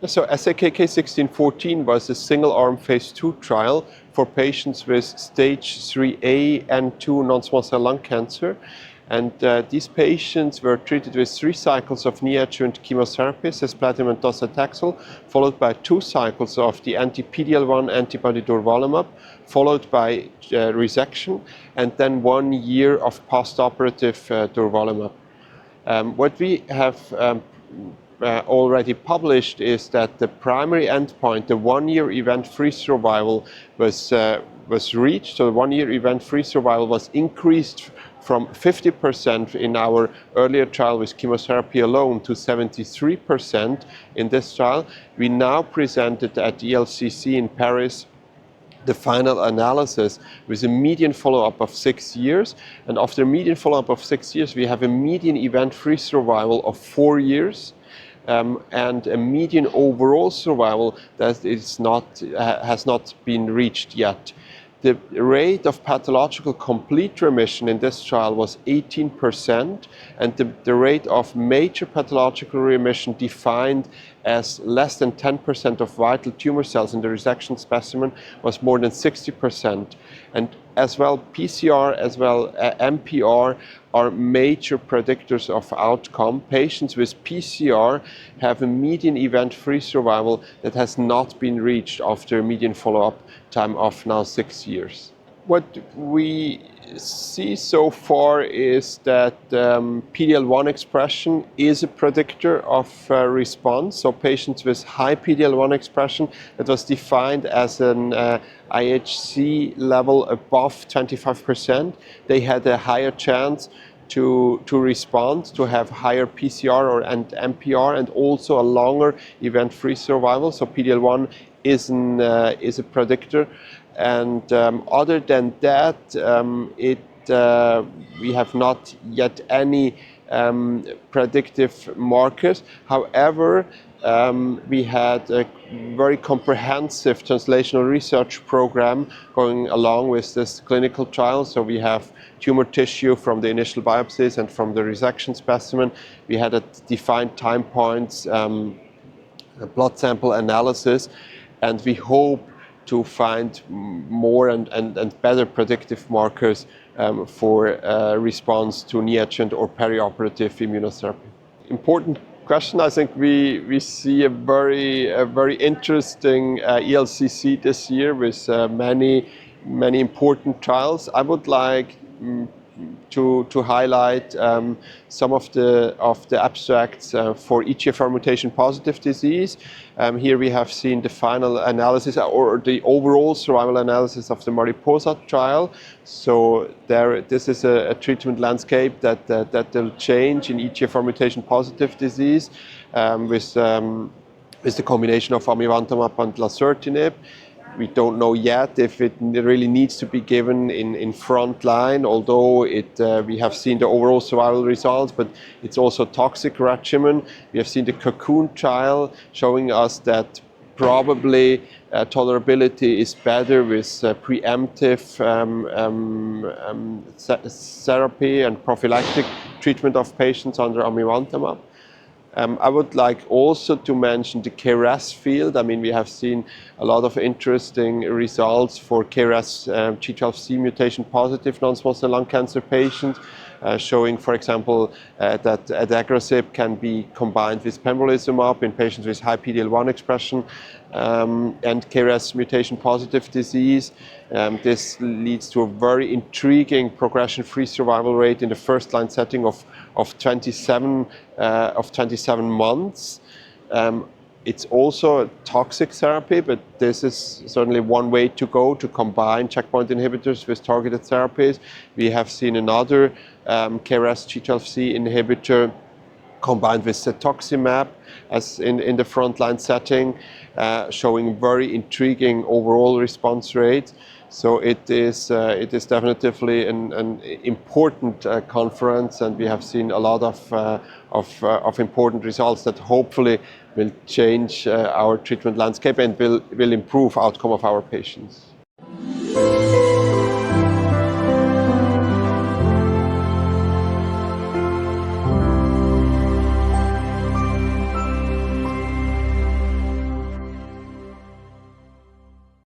So SAKK 1614 was a single-arm phase 2 trial for patients with stage 3A and 2 non-small cell lung cancer. And these patients were treated with 3 cycles of neoadjuvant chemotherapy, cisplatin and docetaxel, followed by 2 cycles of the anti-PD-L1 antibody durvalumab, followed by resection, and then 1 year of post-operative durvalumab. What we have already published is that the primary endpoint, the 1-year event-free survival, was reached. So the 1-year event-free survival was increased from 50% in our earlier trial with chemotherapy alone to 73% in this trial. We now presented at ELCC in Paris the final analysis with a median follow-up of 6 years. And after a median follow-up of 6 years, we have a median event-free survival of 4 years. And a median overall survival that has not been reached yet. The rate of pathological complete remission in this trial was 18%, and the rate of major pathological remission defined as less than 10% of vital tumor cells in the resection specimen was more than 60%. And as well, PCR as well MPR are major predictors of outcome. Patients with PCR have a median event-free survival that has not been reached after a median follow-up time of now 6 years. What we see so far is that PD-L1 expression is a predictor of response. So patients with high PD-L1 expression, that was defined as an IHC level above 25%, they had a higher chance to respond, to have higher PCR and MPR, and also a longer event-free survival. So PD-L1 is a predictor. And other than that, we have not yet any predictive markers. However, we had a very comprehensive translational research program going along with this clinical trial. So we have tumor tissue from the initial biopsies and from the resection specimen. We had at defined time points a blood sample analysis, and we hope to find more and better predictive markers for response to neoadjuvant or perioperative immunotherapy. Important question. I think we see a very interesting ELCC this year with many important trials. I would like to highlight some of the abstracts for EGFR mutation positive disease. Here we have seen the final analysis or the overall survival analysis of the Mariposa trial. So this is a treatment landscape that will change in EGFR mutation positive disease with the combination of amivantamab and lazertinib. We don't know yet if it really needs to be given in front line, although we have seen the overall survival results, but it's also a toxic regimen. We have seen the Cocoon trial showing us that probably tolerability is better with preemptive therapy and prophylactic treatment of patients under amivantamab. I would like also to mention the KRAS field. I mean, we have seen a lot of interesting results for KRAS G12C mutation positive non-small cell lung cancer patients, showing, for example, that adagrasib can be combined with pembrolizumab in patients with high PD-L1 expression and KRAS mutation positive disease. This leads to a very intriguing progression-free survival rate in the first-line setting of 27 months. It's also a toxic therapy, but this is certainly one way to go, to combine checkpoint inhibitors with targeted therapies. We have seen another KRAS G12C inhibitor combined with cetuximab as in the frontline setting, showing very intriguing overall response rate. So it is definitely an important conference, and we have seen a lot of important results that hopefully will change our treatment landscape and will improve outcome of our patients.